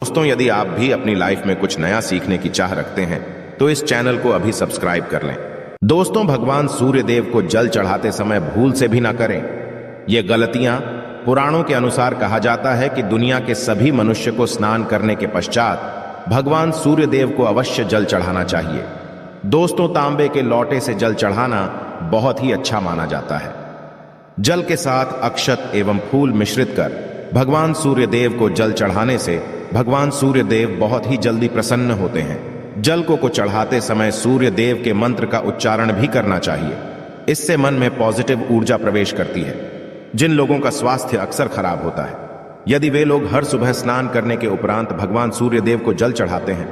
दोस्तों, यदि आप भी अपनी लाइफ में कुछ नया सीखने की चाह रखते हैं तो इस चैनल को अभी सब्सक्राइब कर लें। दोस्तों, भगवान सूर्य देव को जल चढ़ाते समय भूल से भी ना करें। ये गलतियां पुराणों के अनुसार कहा जाता है कि दुनिया के सभी मनुष्य को स्नान करने के पश्चात भगवान सूर्य देव को अवश्य जल चढ़ाना चाहिए। दोस्तों, तांबे के लोटे से जल चढ़ाना बहुत ही अच्छा माना जाता है। जल के साथ अक्षत एवं फूल मिश्रित कर भगवान सूर्य देव को जल चढ़ाने से भगवान सूर्य देव बहुत ही जल्दी प्रसन्न होते हैं। जल को चढ़ाते समय सूर्य देव के मंत्र का उच्चारण भी करना चाहिए। इससे मन में पॉजिटिव ऊर्जा प्रवेश करती है। जिन लोगों का स्वास्थ्य अक्सर खराब होता है, यदि वे लोग हर सुबह स्नान करने के उपरांत भगवान सूर्य देव को जल चढ़ाते हैं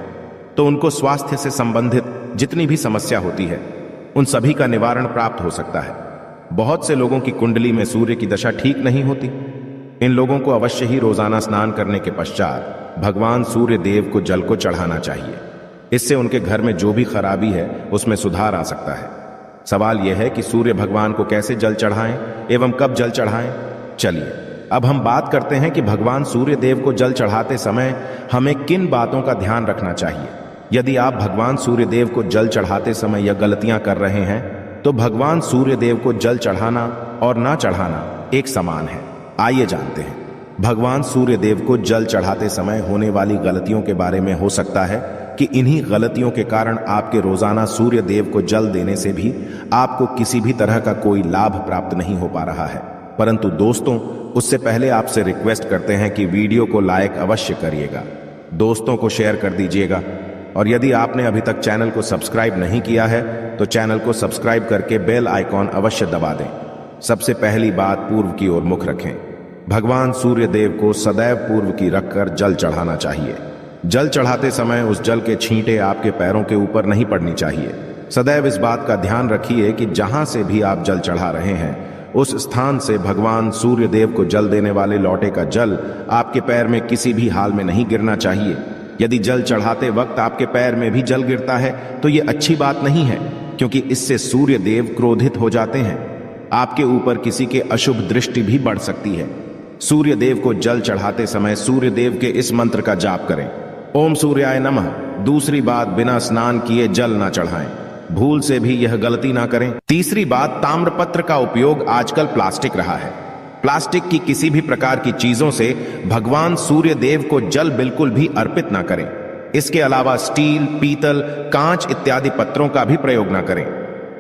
तो उनको स्वास्थ्य से संबंधित जितनी भी समस्या होती है उन सभी का निवारण प्राप्त हो सकता है। बहुत से लोगों की कुंडली में सूर्य की दशा ठीक नहीं होती। इन लोगों को अवश्य ही रोजाना स्नान करने के पश्चात भगवान सूर्य देव को जल को चढ़ाना चाहिए। इससे उनके घर में जो भी खराबी है उसमें सुधार आ सकता है। सवाल यह है कि सूर्य भगवान को कैसे जल चढ़ाएं एवं कब जल चढ़ाएं। चलिए अब हम बात करते हैं कि भगवान सूर्य देव को जल चढ़ाते समय हमें किन बातों का ध्यान रखना चाहिए। यदि आप भगवान सूर्य देव को जल चढ़ाते समय यह गलतियां कर रहे हैं तो भगवान सूर्य देव को जल चढ़ाना और ना चढ़ाना एक समान है। आइए जानते हैं भगवान सूर्य देव को जल चढ़ाते समय होने वाली गलतियों के बारे में। हो सकता है कि इन्हीं गलतियों के कारण आपके रोजाना सूर्य देव को जल देने से भी आपको किसी भी तरह का कोई लाभ प्राप्त नहीं हो पा रहा है। परंतु दोस्तों, उससे पहले आपसे रिक्वेस्ट करते हैं कि वीडियो को लाइक अवश्य करिएगा, दोस्तों को शेयर कर दीजिएगा और यदि आपने अभी तक चैनल को सब्सक्राइब नहीं किया है तो चैनल को सब्सक्राइब करके बेल आइकॉन अवश्य दबा दें। सबसे पहली बात, पूर्व की ओर मुख रखें। भगवान सूर्य देव को सदैव पूर्व की रखकर जल चढ़ाना चाहिए। जल चढ़ाते समय उस जल के छींटे आपके पैरों के ऊपर नहीं पड़नी चाहिए। सदैव इस बात का ध्यान रखिए कि जहां से भी आप जल चढ़ा रहे हैं उस स्थान से भगवान सूर्य देव को जल देने वाले लोटे का जल आपके पैर में किसी भी हाल में नहीं गिरना चाहिए। यदि जल चढ़ाते वक्त आपके पैर में भी जल गिरता है तो ये अच्छी बात नहीं है, क्योंकि इससे सूर्य देव क्रोधित हो जाते हैं। आपके ऊपर किसी के अशुभ दृष्टि भी बढ़ सकती है। सूर्य देव को जल चढ़ाते समय सूर्य देव के इस मंत्र का जाप करें, ओम सूर्याय नमः। दूसरी बात, बिना स्नान किए जल ना चढ़ाएं। भूल से भी यह गलती ना करें। तीसरी बात, ताम्रपत्र का उपयोग आजकल प्लास्टिक रहा है। प्लास्टिक की किसी भी प्रकार की चीजों से भगवान सूर्य देव को जल बिल्कुल भी अर्पित ना करें। इसके अलावा स्टील, पीतल, कांच इत्यादि पत्रों का भी प्रयोग ना करें।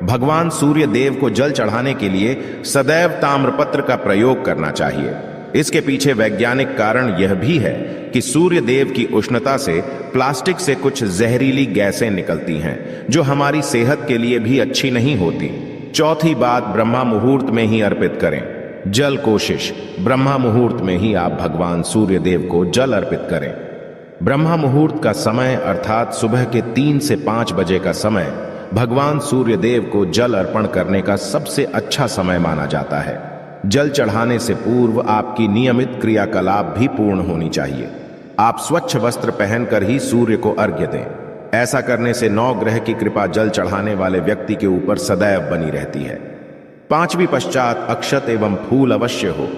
भगवान सूर्य देव को जल चढ़ाने के लिए सदैव ताम्रपत्र का प्रयोग करना चाहिए। इसके पीछे वैज्ञानिक कारण यह भी है कि सूर्य देव की उष्णता से प्लास्टिक से कुछ जहरीली गैसें निकलती हैं जो हमारी सेहत के लिए भी अच्छी नहीं होती। चौथी बात, ब्रह्मा मुहूर्त में ही अर्पित करें जल। कोशिश ब्रह्मा मुहूर्त में ही आप भगवान सूर्य देव को जल अर्पित करें। ब्रह्मा मुहूर्त का समय अर्थात सुबह के 3 से 5 बजे का समय भगवान सूर्य देव को जल अर्पण करने का सबसे अच्छा समय माना जाता है। जल चढ़ाने से पूर्व आपकी नियमित क्रियाकलाप भी पूर्ण होनी चाहिए। आप स्वच्छ वस्त्र पहनकर ही सूर्य को अर्घ्य दें। ऐसा करने से 9 ग्रह की कृपा जल चढ़ाने वाले व्यक्ति के ऊपर सदैव बनी रहती है। पांचवी पश्चात, अक्षत एवं फूल अवश्य हो।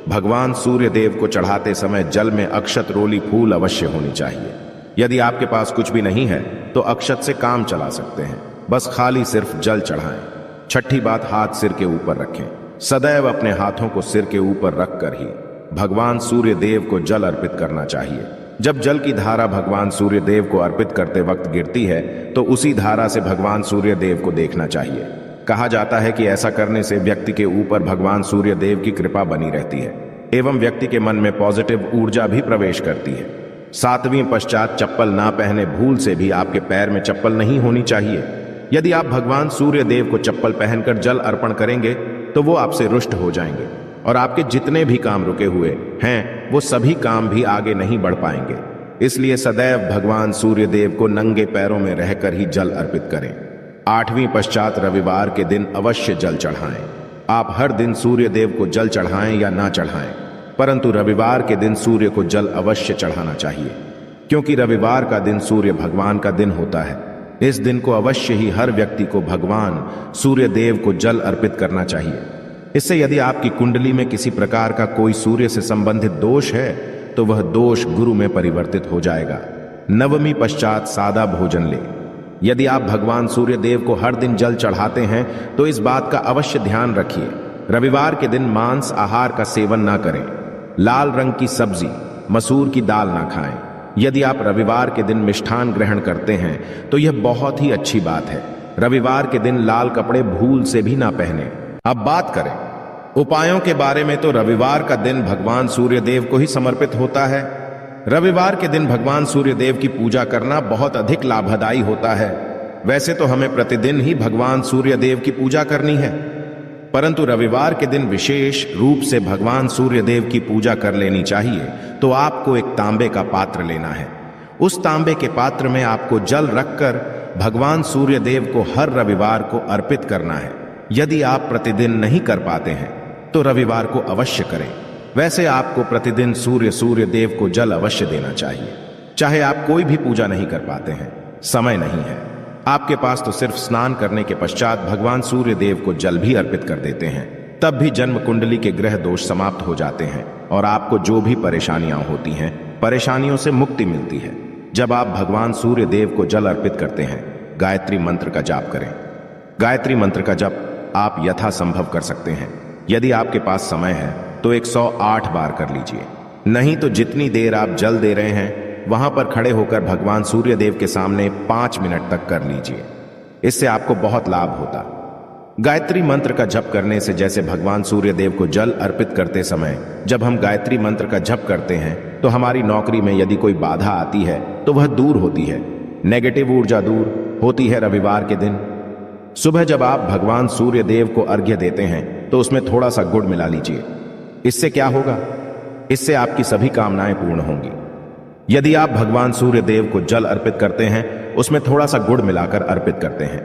भगवान सूर्य देव को चढ़ाते समय जल में अक्षत, रोली, फूल अवश्य होनी चाहिए। यदि आपके पास कुछ भी नहीं है तो अक्षत से काम चला सकते हैं, बस खाली सिर्फ जल चढ़ाएं। छठी बात, हाथ सिर के ऊपर रखें। सदैव अपने हाथों को सिर के ऊपर रखकर ही भगवान सूर्य देव को जल अर्पित करना चाहिए। जब जल की धारा भगवान सूर्य देव को अर्पित करते वक्त गिरती है तो उसी धारा से भगवान सूर्य देव को देखना चाहिए। कहा जाता है कि ऐसा करने से व्यक्ति के ऊपर भगवान सूर्य देव की कृपा बनी रहती है एवं व्यक्ति के मन में पॉजिटिव ऊर्जा भी प्रवेश करती है। सातवीं पश्चात, चप्पल ना पहने। भूल से भी आपके पैर में चप्पल नहीं होनी चाहिए। यदि आप भगवान सूर्य देव को चप्पल पहनकर जल अर्पण करेंगे तो वो आपसे रुष्ट हो जाएंगे और आपके जितने भी काम रुके हुए हैं वो सभी काम भी आगे नहीं बढ़ पाएंगे। इसलिए सदैव भगवान सूर्य देव को नंगे पैरों में रहकर ही जल अर्पित करें। आठवीं पश्चात, रविवार के दिन अवश्य जल चढ़ाएं। आप हर दिन सूर्य देव को जल चढ़ाएं या ना चढ़ाएं, परंतु रविवार के दिन सूर्य को जल अवश्य चढ़ाना चाहिए, क्योंकि रविवार का दिन सूर्य भगवान का दिन होता है। इस दिन को अवश्य ही हर व्यक्ति को भगवान सूर्य देव को जल अर्पित करना चाहिए। इससे यदि आपकी कुंडली में किसी प्रकार का कोई सूर्य से संबंधित दोष है तो वह दोष गुरु में परिवर्तित हो जाएगा। नवमी पश्चात सादा भोजन ले। यदि आप भगवान सूर्य देव को हर दिन जल चढ़ाते हैं तो इस बात का अवश्य ध्यान रखिए, रविवार के दिन मांस आहार का सेवन ना करें। लाल रंग की सब्जी, मसूर की दाल ना खाएं। यदि आप रविवार के दिन मिष्ठान ग्रहण करते हैं तो यह बहुत ही अच्छी बात है। रविवार के दिन लाल कपड़े भूल से भी ना पहने। अब बात करें उपायों के बारे में, तो रविवार का दिन भगवान सूर्य देव को ही समर्पित होता है। रविवार के दिन भगवान सूर्य देव की पूजा करना बहुत अधिक लाभदायी होता है। वैसे तो हमें प्रतिदिन ही भगवान सूर्य देव की पूजा करनी है, परंतु रविवार के दिन विशेष रूप से भगवान सूर्य देव की पूजा कर लेनी चाहिए। तो आपको एक तांबे का पात्र लेना है। उस तांबे के पात्र में आपको जल रखकर भगवान सूर्य देव को हर रविवार को अर्पित करना है। यदि आप प्रतिदिन नहीं कर पाते हैं तो रविवार को अवश्य करें। वैसे आपको प्रतिदिन सूर्य देव को जल अवश्य देना चाहिए, चाहे आप कोई भी पूजा नहीं कर पाते हैं, समय नहीं है आपके पास, तो सिर्फ स्नान करने के पश्चात भगवान सूर्य देव को जल भी अर्पित कर देते हैं। तब भी जन्म कुंडली के ग्रह दोष समाप्त हो जाते हैं और आपको जो भी परेशानियां होती हैं, परेशानियों से मुक्ति मिलती है। जब आप भगवान सूर्य देव को जल अर्पित करते हैं, गायत्री मंत्र का जाप करें। गायत्री मंत्र का जप आप यथासंभव कर सकते हैं। यदि आपके पास समय है तो 108 बार कर लीजिए, नहीं तो जितनी देर आप जल दे रहे हैं वहां पर खड़े होकर भगवान सूर्य देव के सामने 5 मिनट तक कर लीजिए। इससे आपको बहुत लाभ होता। गायत्री मंत्र का जप करने से, जैसे भगवान सूर्य देव को जल अर्पित करते समय जब हम गायत्री मंत्र का जप करते हैं तो हमारी नौकरी में यदि कोई बाधा आती है तो वह दूर होती है, नेगेटिव ऊर्जा दूर होती है। रविवार के दिन सुबह जब आप भगवान सूर्य देव को अर्घ्य देते हैं तो उसमें थोड़ा सा गुड़ मिला लीजिए। इससे क्या होगा? इससे आपकी सभी कामनाएं पूर्ण होंगी। यदि आप भगवान सूर्य देव को जल अर्पित करते हैं, उसमें थोड़ा सा गुड़ मिलाकर अर्पित करते हैं,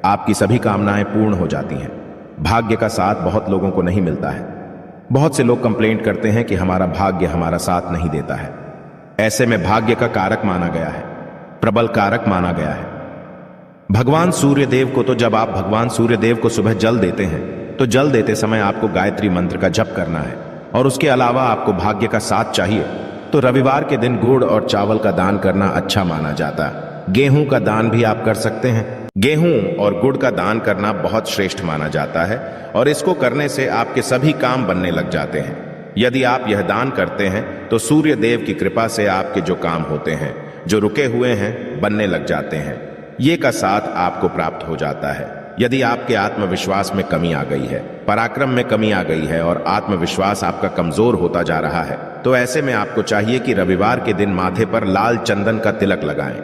आपकी सभी कामनाएं पूर्ण हो जाती हैं। भाग्य का साथ बहुत लोगों को नहीं मिलता है। बहुत से लोग कंप्लेंट करते हैं कि हमारा भाग्य हमारा साथ नहीं देता है। ऐसे में भाग्य का कारक माना गया है, प्रबल कारक माना गया है भगवान सूर्य देव को। तो जब आप भगवान सूर्य देव को सुबह जल देते हैं तो जल देते समय आपको गायत्री मंत्र का जप करना है, और उसके अलावा आपको भाग्य का साथ चाहिए तो रविवार के दिन गुड़ और चावल का दान करना अच्छा माना जाता है। गेहूं का दान भी आप कर सकते हैं। गेहूं और गुड़ का दान करना बहुत श्रेष्ठ माना जाता है और इसको करने से आपके सभी काम बनने लग जाते हैं। यदि आप यह दान करते हैं तो सूर्य देव की कृपा से आपके जो काम होते हैं, जो रुके हुए हैं, बनने लग जाते हैं। ये का साथ आपको प्राप्त हो जाता है। यदि आपके आत्मविश्वास में कमी आ गई है, पराक्रम में कमी आ गई है और आत्मविश्वास आपका कमजोर होता जा रहा है, तो ऐसे में आपको चाहिए कि रविवार के दिन माथे पर लाल चंदन का तिलक लगाएं।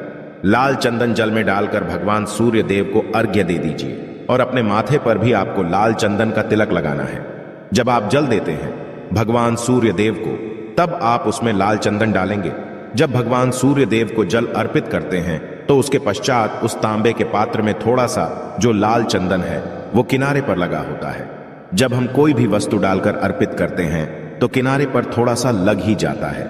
लाल चंदन जल में डालकर भगवान सूर्य देव को अर्घ्य दे दीजिए और अपने माथे पर भी आपको लाल चंदन का तिलक लगाना है। जब आप जल देते हैं भगवान सूर्य देव को, तब आप उसमें लाल चंदन डालेंगे। जब भगवान सूर्य देव को जल अर्पित करते हैं तो उसके पश्चात उस तांबे के पात्र में थोड़ा सा जो लाल चंदन है वो किनारे पर लगा होता है। जब हम कोई भी वस्तु डालकर अर्पित करते हैं तो किनारे पर थोड़ा सा लग ही जाता है।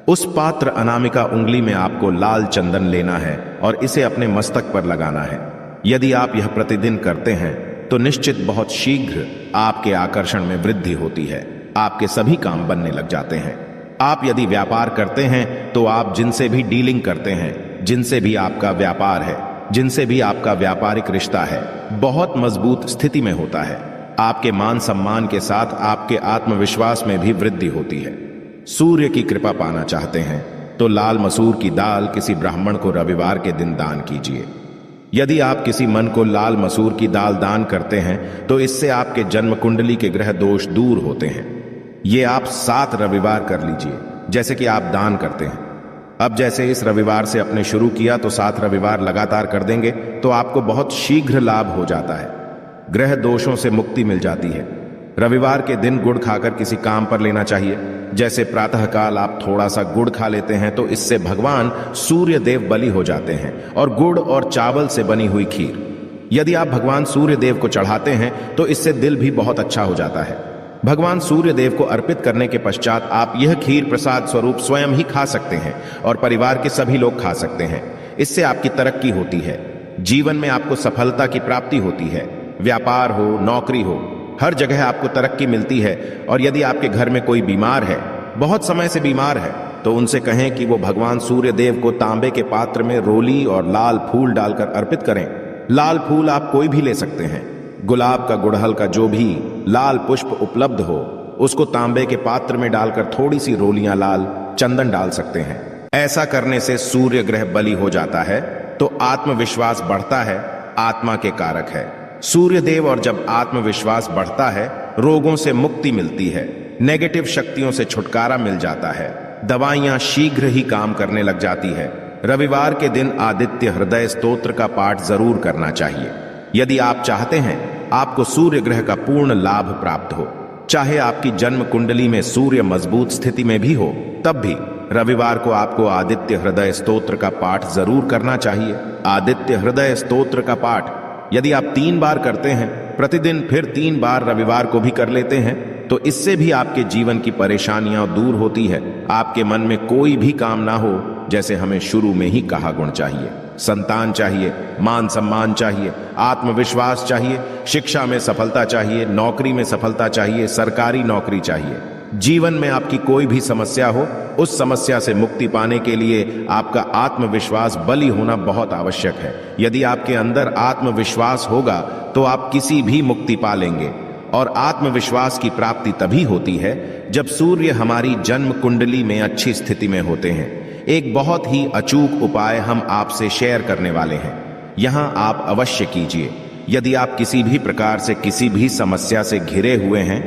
उस पात्र अनामिका उंगली में आपको लाल चंदन लेना है और इसे अपने मस्तक पर लगाना है। यदि आप यह प्रतिदिन करते हैं तो निश्चित बहुत शीघ्र आपके आकर्षण में वृद्धि होती है, आपके सभी काम बनने लग जाते हैं। आप यदि व्यापार करते हैं तो आप जिनसे भी डीलिंग करते हैं, जिनसे भी आपका व्यापार है, जिनसे भी आपका व्यापारिक रिश्ता है, बहुत मजबूत स्थिति में होता है। आपके मान सम्मान के साथ आपके आत्मविश्वास में भी वृद्धि होती है। सूर्य की कृपा पाना चाहते हैं तो लाल मसूर की दाल किसी ब्राह्मण को रविवार के दिन दान कीजिए। यदि आप किसी मन को लाल मसूर की दाल दान करते हैं तो इससे आपके जन्म कुंडली के ग्रह दोष दूर होते हैं। ये आप 7 रविवार कर लीजिए जैसे कि आप दान करते हैं। अब जैसे इस रविवार से अपने शुरू किया तो 7 रविवार लगातार कर देंगे तो आपको बहुत शीघ्र लाभ हो जाता है। ग्रह दोषों से मुक्ति मिल जाती है। रविवार के दिन गुड़ खाकर किसी काम पर लेना चाहिए। जैसे प्रातःकाल आप थोड़ा सा गुड़ खा लेते हैं तो इससे भगवान सूर्य देव बलि हो जाते हैं, और गुड़ और चावल से बनी हुई खीर यदि आप भगवान सूर्य देव को चढ़ाते हैं तो इससे दिल भी बहुत अच्छा हो जाता है। भगवान सूर्य देव को अर्पित करने के पश्चात आप यह खीर प्रसाद स्वरूप स्वयं ही खा सकते हैं और परिवार के सभी लोग खा सकते हैं। इससे आपकी तरक्की होती है, जीवन में आपको सफलता की प्राप्ति होती है। व्यापार हो, नौकरी हो, हर जगह आपको तरक्की मिलती है। और यदि आपके घर में कोई बीमार है बहुत समय से बीमार है, तो उनसे कहें कि वो भगवान सूर्य देव को तांबे के पात्र में रोली और लाल फूल डालकर अर्पित करें। लाल फूल आप कोई भी ले सकते हैं। गुलाब का, गुड़हल का, जो भी लाल पुष्प उपलब्ध हो उसको तांबे के पात्र में डालकर थोड़ी सी रोलियां लाल चंदन डाल सकते हैं। ऐसा करने से सूर्य ग्रह बलि हो जाता है तो आत्मविश्वास बढ़ता है, आत्मा के कारक है सूर्य देव। और जब आत्मविश्वास बढ़ता है रोगों से मुक्ति मिलती है, नेगेटिव शक्तियों से छुटकारा मिल जाता है, दवाइयां शीघ्र ही काम करने लग जाती है। रविवार के दिन आदित्य हृदय स्तोत्र का पाठ जरूर करना चाहिए। यदि आप चाहते हैं आपको सूर्य ग्रह का पूर्ण लाभ प्राप्त हो, चाहे आपकी जन्म कुंडली में सूर्य मजबूत स्थिति में भी हो, तब भी रविवार को आपको आदित्य हृदय स्तोत्र का पाठ जरूर करना चाहिए। आदित्य हृदय स्तोत्र का पाठ यदि आप 3 बार करते हैं प्रतिदिन, फिर 3 बार रविवार को भी कर लेते हैं, तो इससे भी आपके जीवन की परेशानियां दूर होती है। आपके मन में कोई भी काम ना हो, जैसे हमें शुरू में ही कहा, गुण चाहिए, संतान चाहिए, मान सम्मान चाहिए, आत्मविश्वास चाहिए, शिक्षा में सफलता चाहिए, नौकरी में सफलता चाहिए, सरकारी नौकरी चाहिए। जीवन में आपकी कोई भी समस्या हो, उस समस्या से मुक्ति पाने के लिए आपका आत्मविश्वास बली होना बहुत आवश्यक है। यदि आपके अंदर आत्मविश्वास होगा तो आप किसी भी मुक्ति पा लेंगे। और आत्मविश्वास की प्राप्ति तभी होती है जब सूर्य हमारी जन्म कुंडली में अच्छी स्थिति में होते हैं। एक बहुत ही अचूक उपाय हम आपसे शेयर करने वाले हैं, यहां आप अवश्य कीजिए। यदि आप किसी भी प्रकार से किसी भी समस्या से घिरे हुए हैं,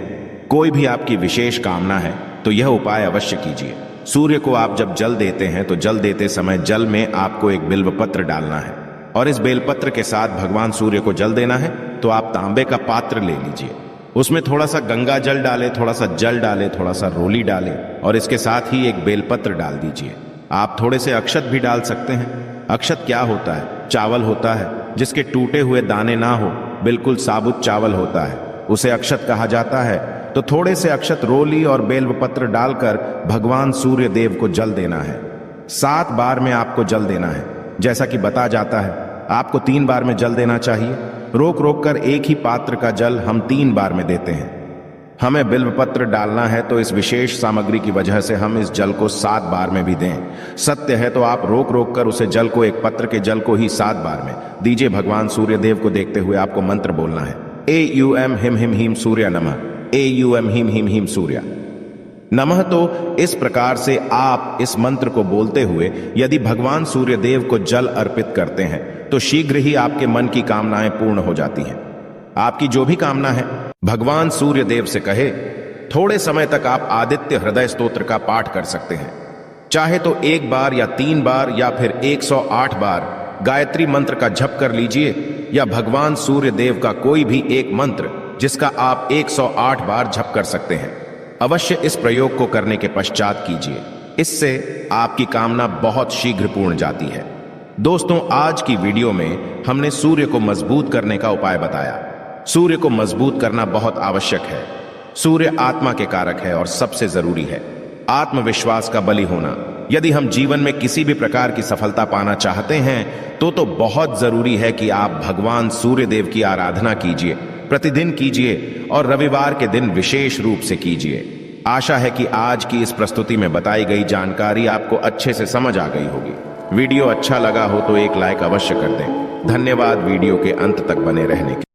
कोई भी आपकी विशेष कामना है, तो यह उपाय अवश्य कीजिए। सूर्य को आप जब जल देते हैं तो जल देते समय जल में आपको एक बिल्वपत्र डालना है और इस बेलपत्र के साथ भगवान सूर्य को जल देना है। तो आप तांबे का पात्र ले लीजिए, उसमें थोड़ा सा गंगा जल डालें, थोड़ा सा जल डालें, थोड़ा सा रोली डालें और इसके साथ ही एक बेलपत्र डाल दीजिए। आप थोड़े से अक्षत भी डाल सकते हैं। अक्षत क्या होता है? चावल होता है जिसके टूटे हुए दाने ना हो, बिल्कुल साबुत चावल होता है, उसे अक्षत कहा जाता है। तो थोड़े से अक्षत, रोली और बेलपत्र डालकर भगवान सूर्य देव को जल देना है। 7 बार में आपको जल देना है। जैसा कि बता जाता है आपको 3 बार में जल देना चाहिए। रोक रोक कर एक ही पात्र का जल हम 3 बार में देते हैं। हमें बिल्वपत्र डालना है तो इस विशेष सामग्री की वजह से हम इस जल को 7 बार में भी दें। सत्य है तो आप रोक रोक कर उसे जल को, एक पत्र के जल को ही 7 बार में दीजिए। भगवान सूर्य देव को देखते हुए आपको मंत्र बोलना है, AUM हिम हिम हीम सूर्य नमः, AUM हिम हिम हीम सूर्य नमः। तो इस प्रकार से आप इस मंत्र को बोलते हुए यदि भगवान सूर्य देव को जल अर्पित करते हैं तो शीघ्र ही आपके मन की कामनाएं पूर्ण हो जाती हैं। आपकी जो भी कामना है भगवान सूर्य देव से कहे। थोड़े समय तक आप आदित्य हृदय स्तोत्र का पाठ कर सकते हैं। चाहे तो 1 बार या 3 बार या फिर 108 बार गायत्री मंत्र का जप कर लीजिए, या भगवान सूर्य देव का कोई भी एक मंत्र जिसका आप 108 बार जप कर सकते हैं। अवश्य इस प्रयोग को करने के पश्चात कीजिए, इससे आपकी कामना बहुत शीघ्र पूर्ण जाती है। दोस्तों, आज की वीडियो में हमने सूर्य को मजबूत करने का उपाय बताया। सूर्य को मजबूत करना बहुत आवश्यक है। सूर्य आत्मा के कारक है और सबसे जरूरी है आत्मविश्वास का बलि होना। यदि हम जीवन में किसी भी प्रकार की सफलता पाना चाहते हैं तो बहुत जरूरी है कि आप भगवान सूर्य देव की आराधना कीजिए, प्रतिदिन कीजिए और रविवार के दिन विशेष रूप से कीजिए। आशा है कि आज की इस प्रस्तुति में बताई गई जानकारी आपको अच्छे से समझ आ गई होगी। वीडियो अच्छा लगा हो तो एक लाइक अवश्य कर दें। धन्यवाद वीडियो के अंत तक बने रहने के लिए।